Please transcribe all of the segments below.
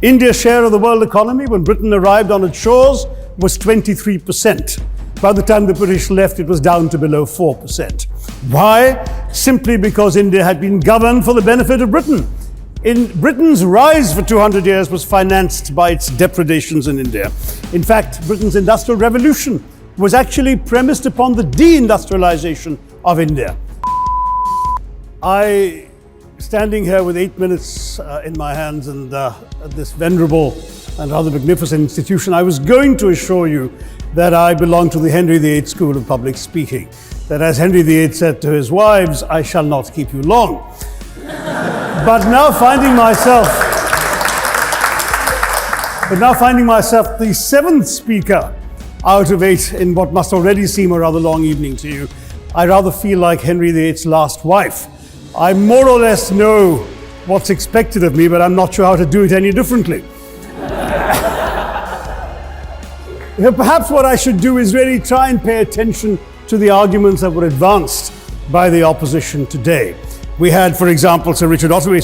India's share of the world economy when Britain arrived on its shores was 23%. By the time the British left, it was down to below 4%. Why? Simply because India had been governed for the benefit of Britain. Britain's rise for 200 years was financed by its depredations in India. In fact, Britain's industrial revolution was actually premised upon the deindustrialization of India. Standing here with 8 minutes in my hands and this venerable and rather magnificent institution, I was going to assure you that I belong to the Henry VIII School of Public Speaking. That, as Henry VIII said to his wives, I shall not keep you long. But now finding myself the seventh speaker out of 8 in what must already seem a rather long evening to you, I rather feel like Henry VIII's last wife. I more or less know what's expected of me, but I'm not sure how to do it any differently. Perhaps what I should do is really try and pay attention to the arguments that were advanced by the opposition today. We had, for example, Sir Richard Ottaway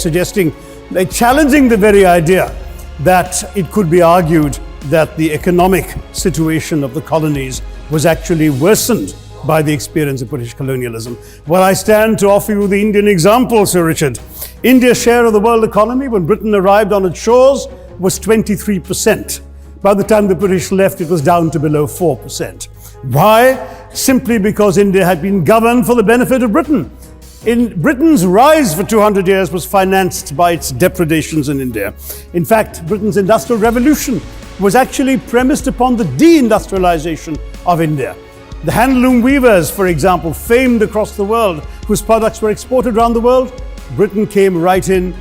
challenging the very idea that it could be argued that the economic situation of the colonies was actually worsened by the experience of British colonialism. Well, I stand to offer you the Indian example, Sir Richard. India's share of the world economy when Britain arrived on its shores was 23%. By the time the British left, it was down to below 4%. Why? Simply because India had been governed for the benefit of Britain. Britain's rise for 200 years was financed by its depredations in India. In fact, Britain's industrial revolution was actually premised upon the deindustrialization of India. The handloom weavers, for example, famed across the world, whose products were exported around the world, Britain came right in.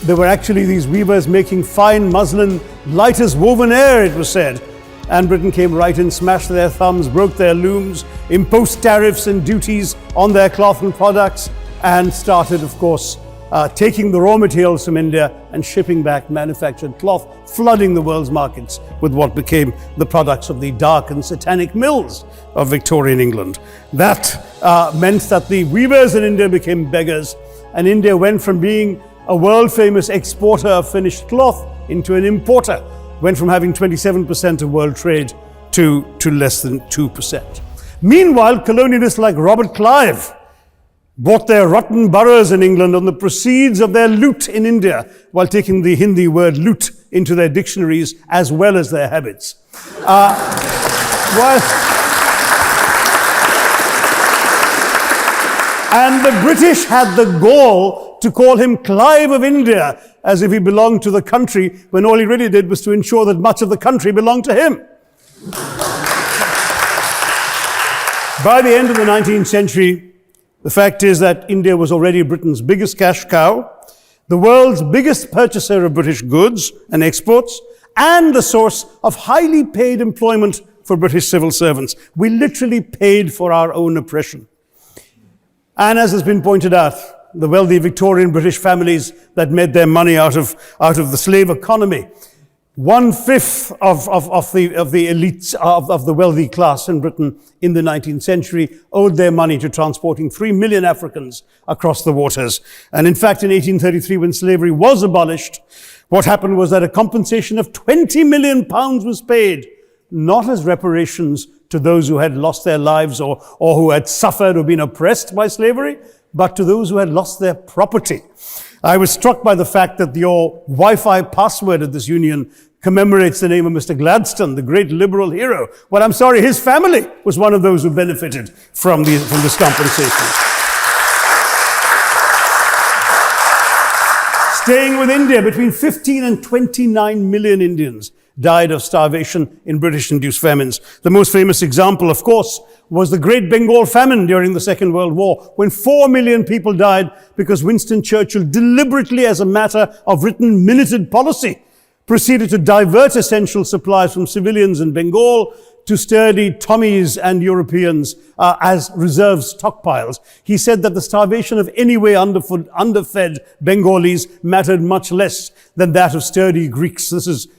There were actually these weavers making fine muslin, light as woven air, it was said. And Britain came right in, smashed their thumbs, broke their looms, imposed tariffs and duties on their cloth and products, and started, of course, taking the raw materials from India and shipping back manufactured cloth, flooding the world's markets with what became the products of the dark and satanic mills of Victorian England. That meant that the weavers in India became beggars, and India went from being a world-famous exporter of finished cloth into an importer, went from having 27% of world trade to less than 2%. Meanwhile, colonialists like Robert Clive bought their rotten boroughs in England on the proceeds of their loot in India, while taking the Hindi word loot into their dictionaries as well as their habits. And the British had the gall to call him Clive of India, as if he belonged to the country, when all he really did was to ensure that much of the country belonged to him. By the end of the 19th century, the fact is that India was already Britain's biggest cash cow, the world's biggest purchaser of British goods and exports, and the source of highly paid employment for British civil servants. We literally paid for our own oppression. And as has been pointed out, the wealthy Victorian British families that made their money out of the slave economy, 1/5 of the elites of the wealthy class in Britain in the 19th century owed their money to transporting 3 million Africans across the waters. And in fact, in 1833, when slavery was abolished, what happened was that a compensation of £20 million was paid, not as reparations to those who had lost their lives or who had suffered or been oppressed by slavery, but to those who had lost their property. I was struck by the fact that your Wi-Fi password at this union commemorates the name of Mr. Gladstone, the great liberal hero. Well, I'm sorry, his family was one of those who benefited from this compensation. Staying with India, between 15 and 29 million Indians died of starvation in British-induced famines. The most famous example, of course, was the Great Bengal Famine during the Second World War, when 4 million people died because Winston Churchill, deliberately as a matter of written minuted policy, proceeded to divert essential supplies from civilians in Bengal to sturdy Tommies and Europeans as reserve stockpiles. He said that the starvation of anyway underfed Bengalis mattered much less than that of sturdy Greeks. This is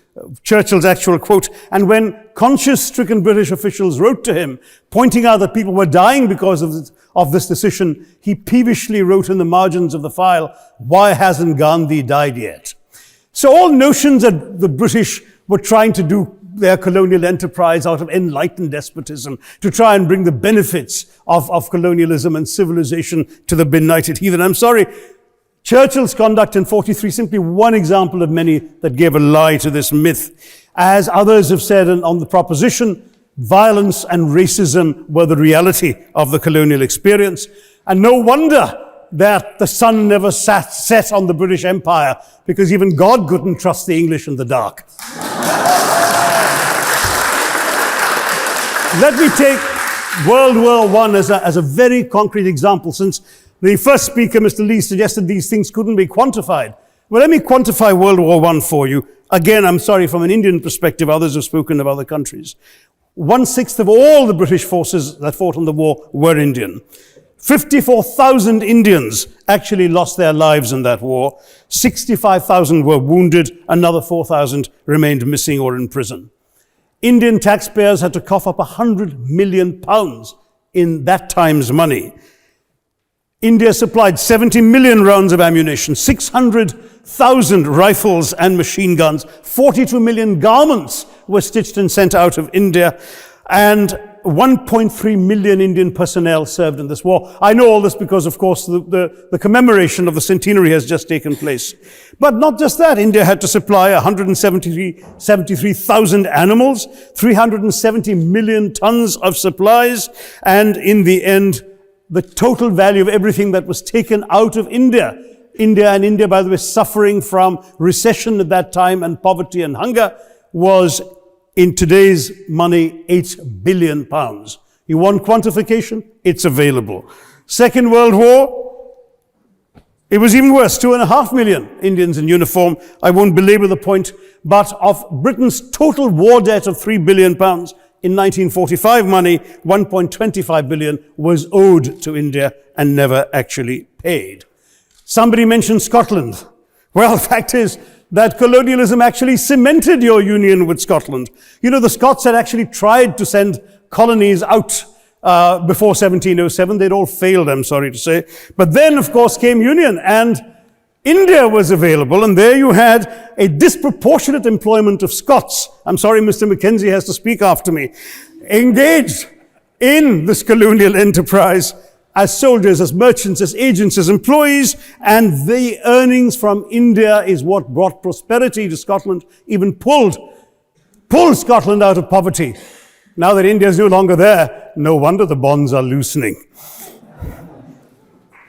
Churchill's actual quote. And when conscience-stricken British officials wrote to him, pointing out that people were dying because of this decision, he peevishly wrote in the margins of the file, "Why hasn't Gandhi died yet?" So all notions that the British were trying to do their colonial enterprise out of enlightened despotism to try and bring the benefits of colonialism and civilization to the benighted heathen. I'm sorry, Churchill's conduct in 43 is simply one example of many that gave a lie to this myth. As others have said on the proposition, violence and racism were the reality of the colonial experience. And no wonder that the sun never set on the British Empire, because even God couldn't trust the English in the dark. Let me take World War I as a very concrete example, since the first speaker, Mr. Lee, suggested these things couldn't be quantified. Well, let me quantify World War I for you. Again, I'm sorry, from an Indian perspective, others have spoken of other countries. 1/6 of all the British forces that fought in the war were Indian. 54,000 Indians actually lost their lives in that war. 65,000 were wounded. Another 4,000 remained missing or in prison. Indian taxpayers had to cough up £100 million in that time's money. India supplied 70 million rounds of ammunition, 600,000 rifles and machine guns, 42 million garments were stitched and sent out of India, and 1.3 million Indian personnel served in this war. I know all this because, of course, the commemoration of the centenary has just taken place. But not just that, India had to supply 173,000 animals, 370 million tons of supplies, and in the end, the total value of everything that was taken out of India, India, by the way, suffering from recession at that time and poverty and hunger, was, in today's money, £8 billion. You want quantification? It's available. Second World War, it was even worse, 2.5 million Indians in uniform. I won't belabor the point, but of Britain's total war debt of £3 billion, in 1945 money, 1.25 billion was owed to India and never actually paid. Somebody mentioned Scotland. Well, the fact is that colonialism actually cemented your union with Scotland. You know, the Scots had actually tried to send colonies out before 1707. They'd all failed, I'm sorry to say. But then, of course, came union, and India was available, and there you had a disproportionate employment of Scots. I'm sorry, Mr. Mackenzie has to speak after me. Engaged in this colonial enterprise as soldiers, as merchants, as agents, as employees, and the earnings from India is what brought prosperity to Scotland, even pulled Scotland out of poverty. Now that India is no longer there, no wonder the bonds are loosening.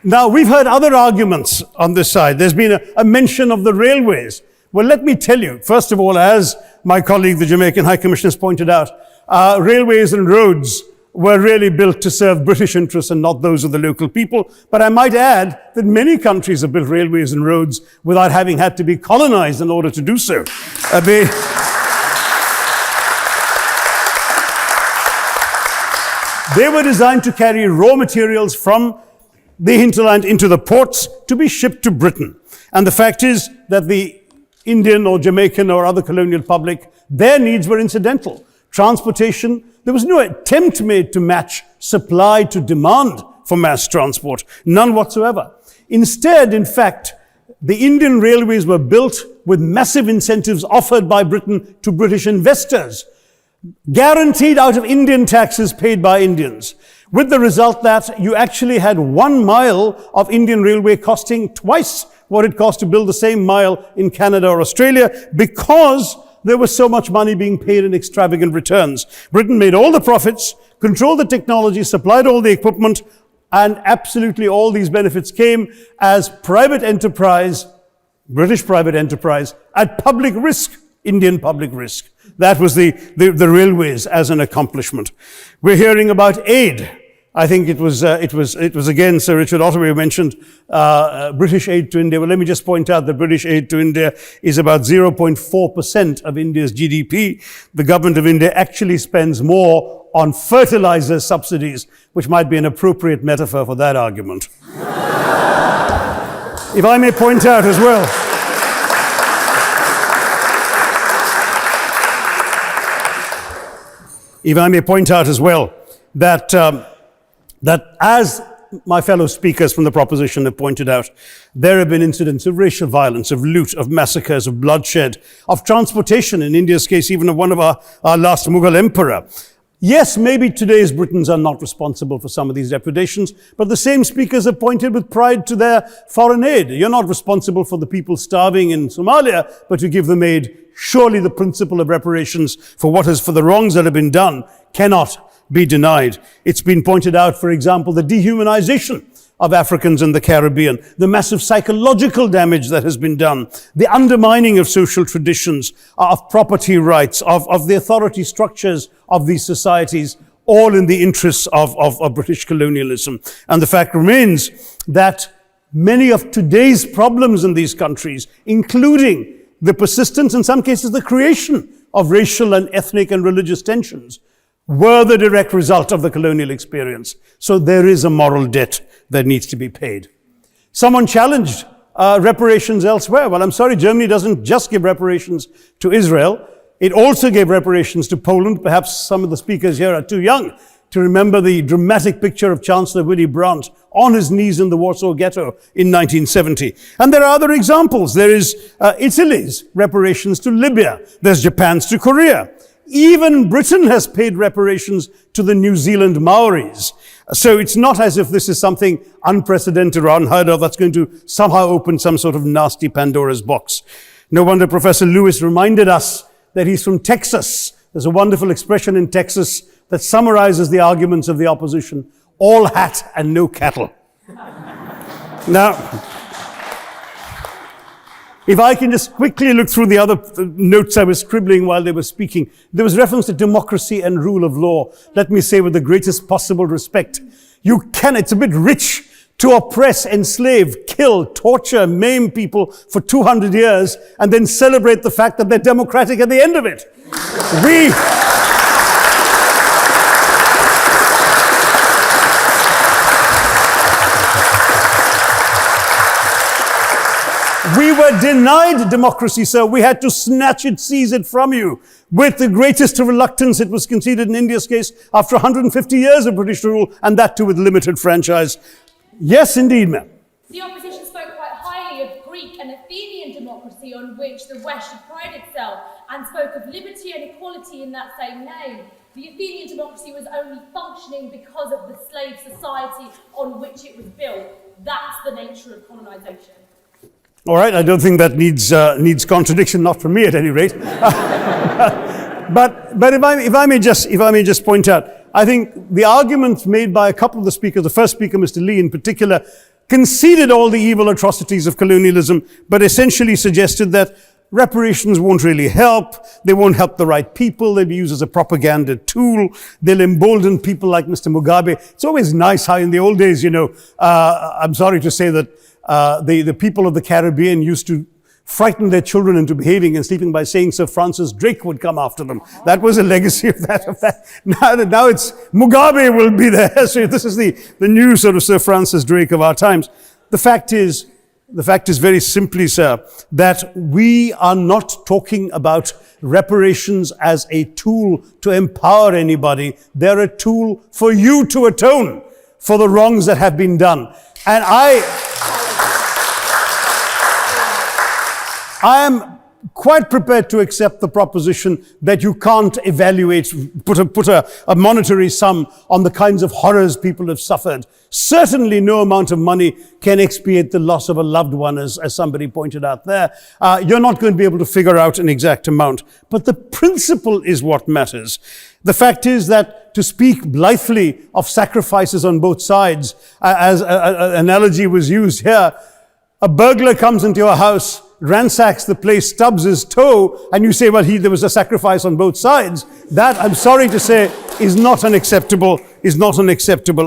Now, we've heard other arguments on this side. There's been a mention of the railways. Well, let me tell you, first of all, as my colleague, the Jamaican High Commissioner, has pointed out, railways and roads were really built to serve British interests and not those of the local people. But I might add that many countries have built railways and roads without having had to be colonized in order to do so. They were designed to carry raw materials from the hinterland into the ports to be shipped to Britain. And the fact is that the Indian or Jamaican or other colonial public, their needs were incidental. Transportation, there was no attempt made to match supply to demand for mass transport, none whatsoever. Instead, in fact, the Indian railways were built with massive incentives offered by Britain to British investors, guaranteed out of Indian taxes paid by Indians, with the result that you actually had 1 mile of Indian railway costing twice what it cost to build the same mile in Canada or Australia, because there was so much money being paid in extravagant returns. Britain made all the profits, controlled the technology, supplied all the equipment, and absolutely all these benefits came as private enterprise, British private enterprise, at public risk, Indian public risk. That was the railways as an accomplishment. We're hearing about aid. I think it was again Sir Richard Ottaway who mentioned British aid to India. Well, let me just point out that British aid to India is about 0.4% of India's GDP. The government of India actually spends more on fertilizer subsidies, which might be an appropriate metaphor for that argument. If I may point out as well, that as my fellow speakers from the proposition have pointed out, there have been incidents of racial violence, of loot, of massacres, of bloodshed, of transportation, in India's case, even of one of our last Mughal emperor. Yes, maybe today's Britons are not responsible for some of these depredations, but the same speakers have pointed with pride to their foreign aid. You're not responsible for the people starving in Somalia, but you give them aid. Surely the principle of reparations for the wrongs that have been done cannot be denied. It's been pointed out, for example, the dehumanization of Africans in the Caribbean, the massive psychological damage that has been done, the undermining of social traditions, of property rights, of the authority structures of these societies, all in the interests of British colonialism. And the fact remains that many of today's problems in these countries, including the persistence, in some cases the creation of racial and ethnic and religious tensions, were the direct result of the colonial experience. So there is a moral debt that needs to be paid. Someone challenged reparations elsewhere. Well, I'm sorry, Germany doesn't just give reparations to Israel. It also gave reparations to Poland. Perhaps some of the speakers here are too young to remember the dramatic picture of Chancellor Willy Brandt on his knees in the Warsaw Ghetto in 1970. And there are other examples. There is Italy's reparations to Libya. There's Japan's to Korea. Even Britain has paid reparations to the New Zealand Maoris. So it's not as if this is something unprecedented or unheard of that's going to somehow open some sort of nasty Pandora's box. No wonder Professor Lewis reminded us that he's from Texas. There's a wonderful expression in Texas that summarizes the arguments of the opposition: all hat and no cattle. Now, if I can just quickly look through the other notes I was scribbling while they were speaking, there was reference to democracy and rule of law. Let me say with the greatest possible respect, it's a bit rich to oppress, enslave, kill, torture, maim people for 200 years and then celebrate the fact that they're democratic at the end of it. We were denied democracy, sir. We had to snatch it, seize it from you. With the greatest reluctance, it was conceded in India's case after 150 years of British rule, and that too with limited franchise. Yes, indeed, ma'am. The opposition spoke quite highly of Greek and Athenian democracy on which the West should pride itself, and spoke of liberty and equality in that same name. The Athenian democracy was only functioning because of the slave society on which it was built. That's the nature of colonisation. All right, I don't think that needs contradiction, not from me at any rate. but if I may just point out, I think the arguments made by a couple of the speakers, the first speaker, Mr. Lee in particular, conceded all the evil atrocities of colonialism, but essentially suggested that reparations won't really help. They won't help the right people. They'll be used as a propaganda tool. They'll embolden people like Mr. Mugabe. It's always nice how in the old days, I'm sorry to say that the people of the Caribbean used to frighten their children into behaving and sleeping by saying Sir Francis Drake would come after them. That was a legacy of that. Now it's Mugabe will be there. So this is the new sort of Sir Francis Drake of our times. The fact is very simply, sir, that we are not talking about reparations as a tool to empower anybody. They're a tool for you to atone for the wrongs that have been done. And I am quite prepared to accept the proposition that you can't put a monetary sum on the kinds of horrors people have suffered. Certainly no amount of money can expiate the loss of a loved one, as somebody pointed out there. You're not going to be able to figure out an exact amount, but the principle is what matters. The fact is that to speak blithely of sacrifices on both sides, as an analogy was used here, a burglar comes into your house, ransacks the place, stubs his toe, and you say, well, there was a sacrifice on both sides. That, I'm sorry to say, is not an acceptable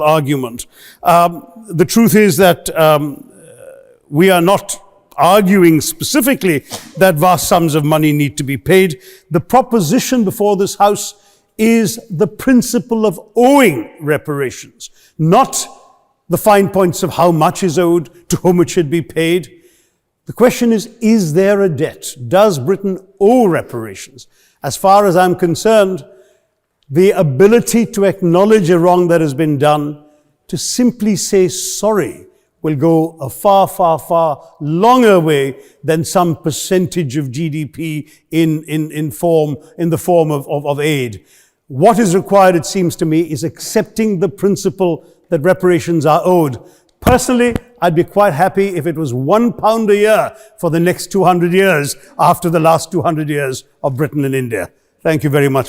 argument. The truth is that we are not arguing specifically that vast sums of money need to be paid. The proposition before this House is the principle of owing reparations, not the fine points of how much is owed, to whom it should be paid. The question is there a debt? Does Britain owe reparations? As far as I'm concerned, the ability to acknowledge a wrong that has been done to simply say sorry will go a far, far, far longer way than some percentage of GDP in the form of aid. What is required, it seems to me, is accepting the principle that reparations are owed. Personally, I'd be quite happy if it was £1 a year for the next 200 years after the last 200 years of Britain and India. Thank you very much.